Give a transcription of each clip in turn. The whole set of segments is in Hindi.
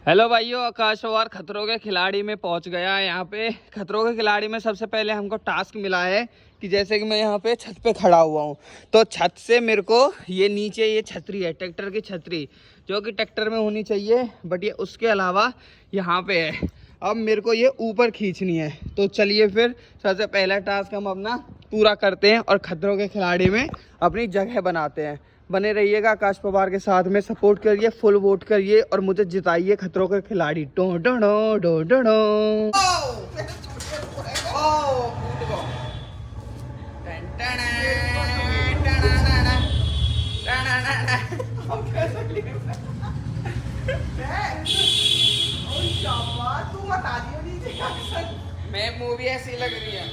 हेलो भाइयों, आकाश और खतरों के खिलाड़ी में पहुंच गया है। यहाँ पे खतरों के खिलाड़ी में सबसे पहले हमको टास्क मिला है कि जैसे कि मैं यहाँ पे छत पे खड़ा हुआ हूँ, तो छत से मेरे को ये नीचे ये छतरी है, ट्रैक्टर की छतरी, जो कि ट्रैक्टर में होनी चाहिए, बट ये उसके अलावा यहाँ पे है। अब मेरे को ये ऊपर खींचनी है। तो चलिए फिर सबसे पहला टास्क हम अपना पूरा करते हैं और खतरों के खिलाड़ी में अपनी जगह बनाते हैं। बने रहिएगा आकाश पवार के साथ में, सपोर्ट करिए, फुल वोट करिए और मुझे जिताइए खतरों के खिलाड़ी। डो डो डो डो डो डो। मैं मूवी ऐसी लग रही है।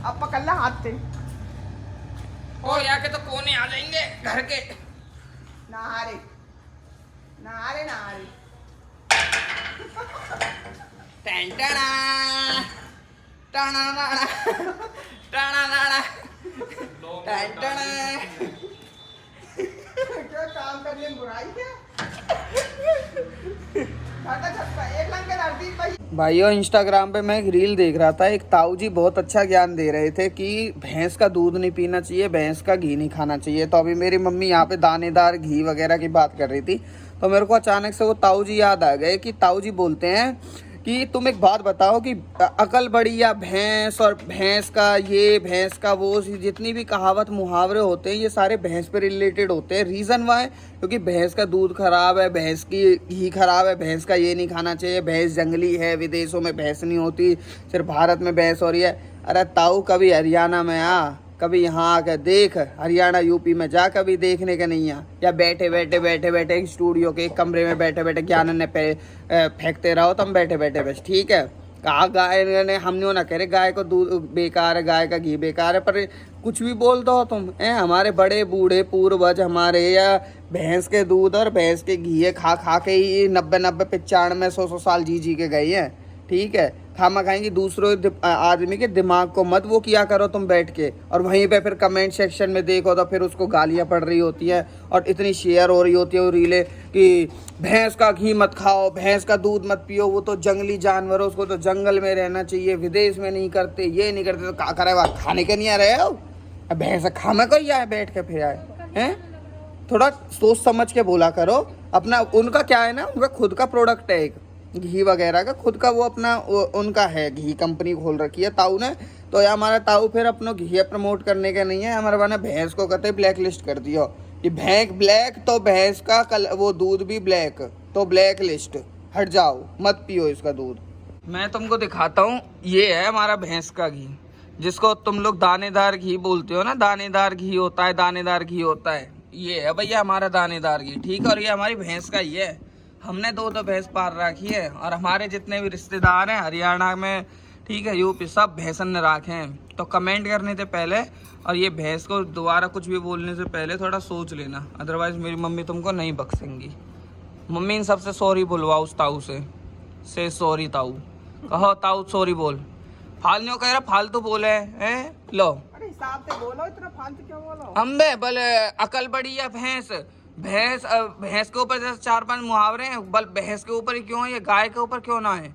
अब पकड़ ला हाथ से। ओ यहाँ के तो कोने आ जाएंगे घर के। नहारे नहारे नहारे। टना टना टना टना। क्या काम कर लिए बुराई है? भाइयों, इंस्टाग्राम पे मैं एक रील देख रहा था, एक ताऊ जी बहुत अच्छा ज्ञान दे रहे थे कि भैंस का दूध नहीं पीना चाहिए, भैंस का घी नहीं खाना चाहिए। तो अभी मेरी मम्मी यहाँ पे दानेदार घी वगैरह की बात कर रही थी, तो मेरे को अचानक से वो ताऊ जी याद आ गए कि ताऊ जी बोलते हैं कि तुम एक बात बताओ कि अकल बड़ी या भैंस, और भैंस का ये, भैंस का वो, जितनी भी कहावत मुहावरे होते हैं ये सारे भैंस पे रिलेटेड होते हैं। Reason why? क्योंकि भैंस का दूध खराब है, भैंस की घी खराब है, भैंस का ये नहीं खाना चाहिए, भैंस जंगली है, विदेशों में भैंस नहीं होती, सिर्फ भारत में भैंस हो रही है। अरे ताऊ, कभी हरियाणा में आ, कभी यहाँ आकर देख, हरियाणा यूपी में जा, कभी देखने का नहीं है। या बैठे बैठे एक स्टूडियो के एक कमरे में बैठे बैठे ज्ञान ने फेंकते रहो तुम बैठे बैठे बस। ठीक है, कहा गाय ने, हमने ना करे गाय को दूध बेकार है, गाय का घी बेकार है, पर कुछ भी बोल दो तुम। हमारे बड़े बूढ़े पूर्वज हमारे या भैंस के दूध और भैंस के घी खा खा के ही 90 95 100 साल जी के गए हैं। ठीक है, खामा खाएंगे दूसरों आदमी के दिमाग को मत वो किया करो तुम बैठ के। और वहीं पे फिर कमेंट सेक्शन में देखो तो फिर उसको गालियां पड़ रही होती हैं और इतनी शेयर हो रही होती है वो रीलें कि भैंस का घी मत खाओ, भैंस का दूध मत पियो, वो तो जंगली जानवर है, उसको तो जंगल में रहना चाहिए, विदेश में नहीं करते, ये नहीं करते। तो क्या करे, वहाँ खाने के नहीं आ रहे हो? अब भैंस खा में कोई आए बैठ के फिर आए हैं? थोड़ा सोच समझ के बोला करो अपना। उनका क्या है ना, उनका खुद का प्रोडक्ट है एक घी वगैरह का, खुद का वो अपना उनका है, घी कंपनी खोल रखी है ताऊ ने। तो या हमारा ताऊ फिर अपना घी प्रमोट करने का नहीं है, हमारे बना भैंस को कहते ब्लैक लिस्ट कर दिया कि भैंस ब्लैक, तो भैंस का वो दूध भी ब्लैक, तो ब्लैक लिस्ट, हट जाओ, मत पियो इसका दूध। मैं तुमको दिखाता हूँ, ये है हमारा भैंस का घी, जिसको तुम लोग दानेदार घी बोलते हो ना, दानेदार घी होता है, दानेदार घी होता है। ये है भैया हमारा दानेदार घी, ठीक है। और ये हमारी भैंस का ही है, हमने दो भैंस पाल रखी है, और हमारे जितने भी रिश्तेदार हैं हरियाणा में, ठीक है, यूपी, सब भैंसन ने रखे हैं। तो कमेंट करने से पहले और ये भैंस को दोबारा कुछ भी बोलने से पहले थोड़ा सोच लेना, अदरवाइज मेरी मम्मी तुमको नहीं बख्शेंगी। मम्मी इन सबसे सॉरी बुलवाओ उस ताऊ से सॉरी ताऊ, कहो ताऊ सॉरी बोल। फालतू कह रहा, फालतू बोले हैं। लो अरे हिसाब से बोलो, इतना फालतू क्यों बोलो? अम्बे बोले अकल बड़ी है भैंस, भैंस के ऊपर जैसे 4-5 मुहावरे हैं, बल भैंस के ऊपर ही क्यों है, ये गाय के ऊपर क्यों ना है?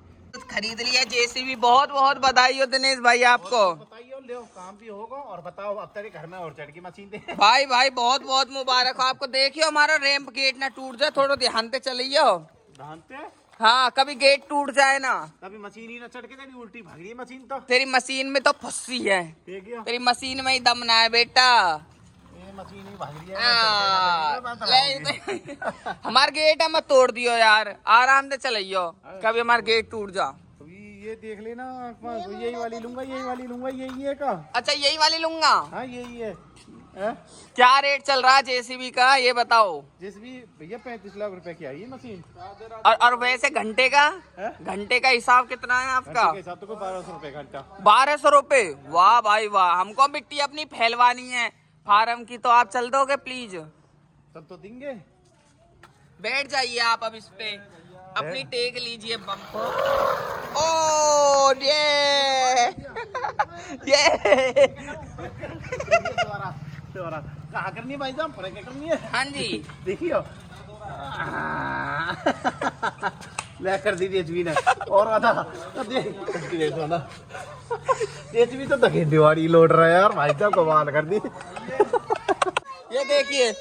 खरीद लिया जेसीबी, बहुत बहुत बधाई हो दिनेश भाई आपको। बताइए, ले काम भी होगा। और बताओ, अब तेरे घर में और चढ़ की मशीन दे। भाई बहुत बहुत मुबारक हो आपको। देखियो हमारा रैंप गेट ना टूट जाए, थोड़ा ध्यान से चलिए। हाँ, कभी गेट टूट जाए ना, कभी मशीन ही ना चढ़ के तेरी उल्टी भाग रही है मशीन। तो तेरी मशीन में तो फंसी है, तेरी मशीन में ही दम ना है बेटा, मशीन ही भाग रही है। हमारा गेट है मत तोड़ दियो यार, आराम से चलियो, कभी हमारा गेट टूट जा। ये देख लेना, यही वाली लूंगा, यही वाली लूंगा, यही है का? अच्छा, यही वाली लूंगा। हाँ, यही है। क्या रेट चल रहा है जेसीबी का, ये बताओ। जेसीबी भैया 35 लाख रुपए की आई है मशीन। और वैसे घंटे का हिसाब कितना है आपका? हिसाब तो 1200 रुपए घंटा। 1200 रुपए? वाह भाई वाह, हमको मिट्टी अपनी फैलवानी है फार्म की, तो आप चल दोगे प्लीज? तब तो देंगे। बैठ जाइए आप अब इस पे, अपनी टेक लीजिए बम। ओ ये कहा करनी है भाई साहब, करनी है। हाँ जी, देखियो। ले कर दी जेसीबी ने और आधा देखो ना जेसीबी तो दखे दीवारी लोड रहा है यार भाई साहब कमाल कर दी। ये देखिए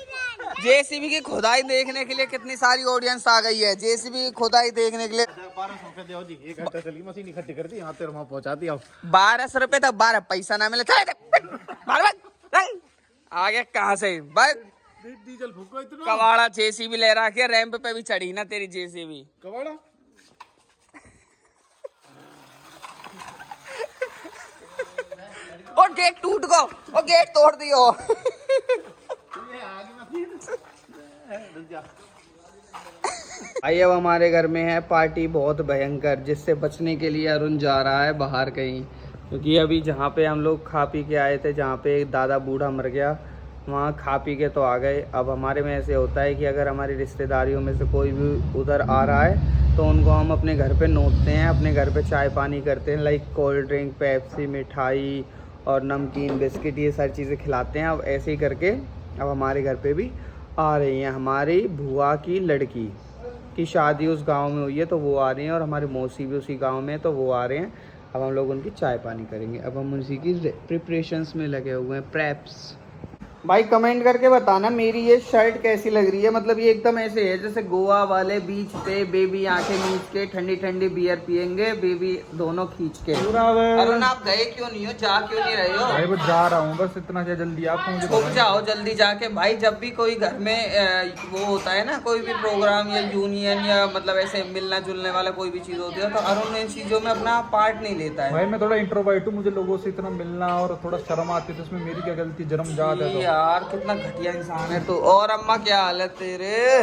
जेसीबी की खुदाई देखने के लिए कितनी सारी ऑडियंस आ गई है। जेसीबी की खुदाई देखने के लिए 1200 के दो जी, एक घंटा चली मशीन इकट्ठी कर दी, यहाँ तेरे वहाँ पहुँचा दिया। 1200 रुपए तक 12 पैसा ना मिले आगे कहाँ से भाई डीजल फूको इतना कवाड़ा जेसीबी ले रहा है, रैंप पे भी चढ़ी ना तेरी जेसीबी। कबाड़ा और गेट टूट गो और गेट तोड़ दियो। भाई अब हमारे घर में है पार्टी बहुत भयंकर, जिससे बचने के लिए अरुण जा रहा है बाहर कहीं, क्योंकि अभी जहाँ पे हम लोग खा पी के आए थे, जहाँ पे एक दादा बूढ़ा मर गया, वहाँ खा पी के तो आ गए। अब हमारे में ऐसे होता है कि अगर हमारी रिश्तेदारियों में से कोई भी उधर आ रहा है तो उनको हम अपने घर पे नोचते हैं, अपने घर पे चाय पानी करते हैं, लाइक कोल्ड ड्रिंक, पेप्सी, मिठाई और नमकीन, बिस्किट, ये सारी चीज़ें खिलाते हैं। अब ऐसे ही करके अब हमारे घर पे भी आ रही हैं। हमारी बुआ की लड़की की शादी उस गांव में हुई है तो वो आ रही हैं, और हमारे मौसी भी उसी गांव में है तो वो आ रहे हैं। अब हम लोग उनकी चाय पानी करेंगे। अब हम उसी की प्रिपरेशंस में लगे हुए हैं, प्रेप्स। भाई कमेंट करके बताना मेरी ये शर्ट कैसी लग रही है। मतलब ये एकदम ऐसे है जैसे गोवा वाले बीच पे बेबी आंखें मीच के ठंडी ठंडी बियर पियेंगे, बेबी दोनों खींच के। अरुण आप गए क्यों नहीं हो, जा क्यों नहीं रहे हो? भाई वो जा रहा हूँ बस, इतना क्या जल्दी आपको मुझे छुप जाओ जल्दी जाके। भाई जब भी कोई घर में वो होता है ना, कोई भी प्रोग्राम या यूनियन या मतलब ऐसे मिलना जुलने वाला कोई भी चीज होती है तो अरुण इन चीजों में अपना पार्ट नहीं लेता है। भाई मैं थोड़ा इंट्रोवर्ट हूँ, मुझे लोगों से इतना मिलना और थोड़ा शर्म आती है, तो इसमें मेरी क्या गलती, जन्म जात है तो। यार कितना घटिया इंसान है तू। और अम्मा क्या हाल है तेरे?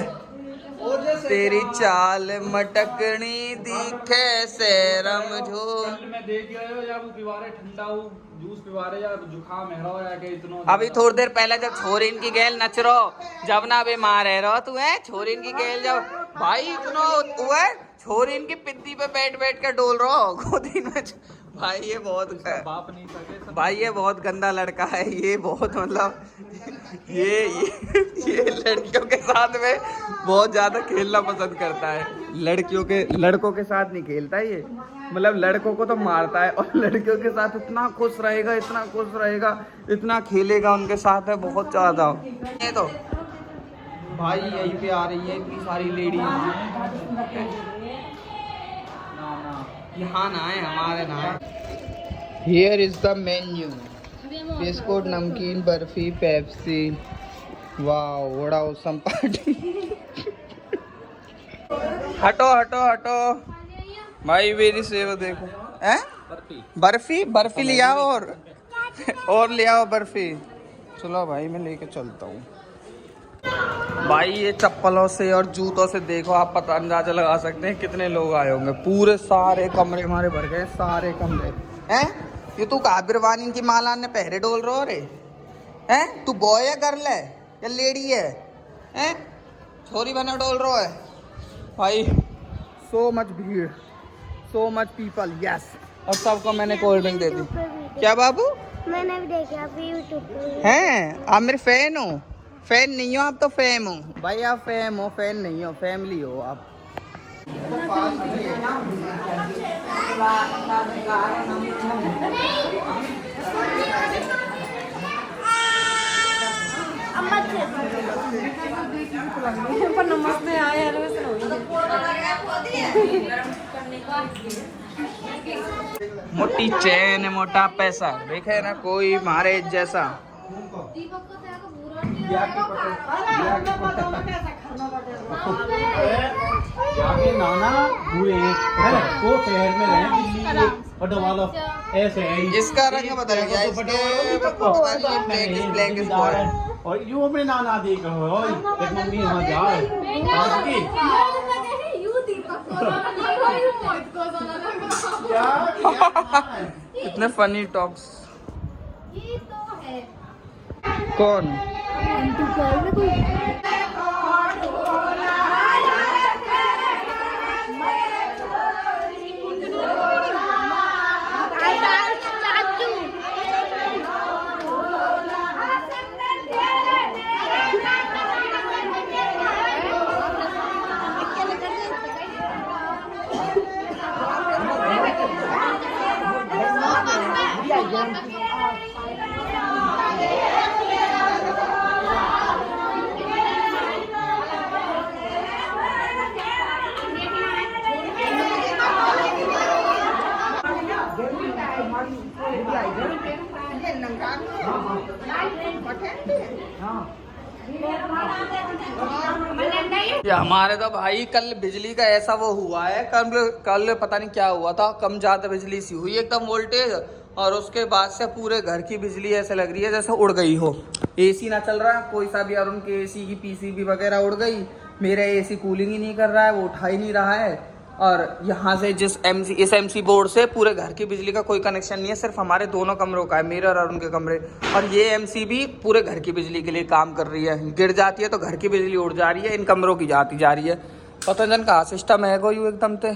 तेरी चाल मटकनी दिखे से रमझो। मैं देख रहा या वो पिवारे ठंडा हो जूस पिवारे या जुकाम है रो या के इतना। अभी थोड़ी देर पहले जब छोरीन की गेल नच रो, जब ना बीमार है रो तू है छोरीन की गेल जब भाई इतना हुआ है, छोरीन की पिद्दी पे बैठ बैठ कर डोल रहो गोदी में। भाई ये बहुत बाप नहीं सके भाई ये बहुत गंदा लड़का है, ये बहुत मतलब ये लड़कियों के साथ में बहुत ज्यादा खेलना पसंद करता है। लड़कों के साथ नहीं खेलता ये, मतलब लड़कों को तो मारता है और लड़कियों के साथ इतना खुश रहेगा, इतना खुश रहेगा, इतना खेलेगा उनके साथ है बहुत ज्यादा। ये तो भाई यहीं पे आ रही है इतनी सारी लेडी, यहाँ ना है हमारे ना। Here is the menu, biscuit, नमकीन, बर्फी, पेप्सी। वाओ बड़ा औसम पार्टी। हटो हटो हटो भाई, मेरी सेवा देखो। हैं बर्फी बर्फी ले आओ और ले आओ बर्फी। चलो भाई मैं लेके चलता हूँ। भाई ये चप्पलों से और जूतों से देखो आप पता अंदाजा लगा सकते हैं कितने लोग आए होंगे। पूरे सारे कमरे हमारे भर गए, सारे कमरे। हैं ये तू काबिरवानी की माला ने पहरे डोल रहा रे? हैं तू बॉय है गर्ल है या लेडी है? हैं छोरी बना डोल रहा है? भाई सो मच भीड़, सो मच पीपल, यस। और सबको मैंने कोल्ड ड्रिंक दे दी। क्या बाबू? मैंने भी देखा अभी यूट्यूब पे। हैं आप मेरे फैन हो? फैन नहीं हो आप तो फेम हो। भाई आप फेम हो, फैन नहीं हो, फैमिली हो आप। मोटी चैन मोटा पैसा, देखे ना कोई मारे जैसा। नाना हुए वो शहर में रहे दिल्ली पटवाला ऐसे है। इसका रंग बदल गया, और यू अपने नाना देखा हो एक मम्मी वहाँ जाए कितने फनी टॉक्स। कौन ये हमारे तो भाई कल बिजली का ऐसा वो हुआ है, कल पता नहीं क्या हुआ था, कम ज्यादा बिजली सी हुई एकदम वोल्टेज, और उसके बाद से पूरे घर की बिजली ऐसे लग रही है जैसे उड़ गई हो। एसी ना चल रहा है कोई सा भी, और उनके एसी की पीसीबी वगैरह उड़ गई। मेरा एसी कूलिंग ही नहीं कर रहा है, वो उठा ही नहीं रहा है। और यहाँ से इस एमसी बोर्ड से पूरे घर की बिजली का कोई कनेक्शन नहीं है, सिर्फ हमारे दोनों कमरों का है, मेरे और उनके कमरे। और ये एमसी भी पूरे घर की बिजली के लिए काम कर रही है, गिर जाती है तो घर की बिजली उड़ जा रही है, इन कमरों की जाती जा रही है। पता नहीं कहाँ सिस्टम है कोई एकदम से।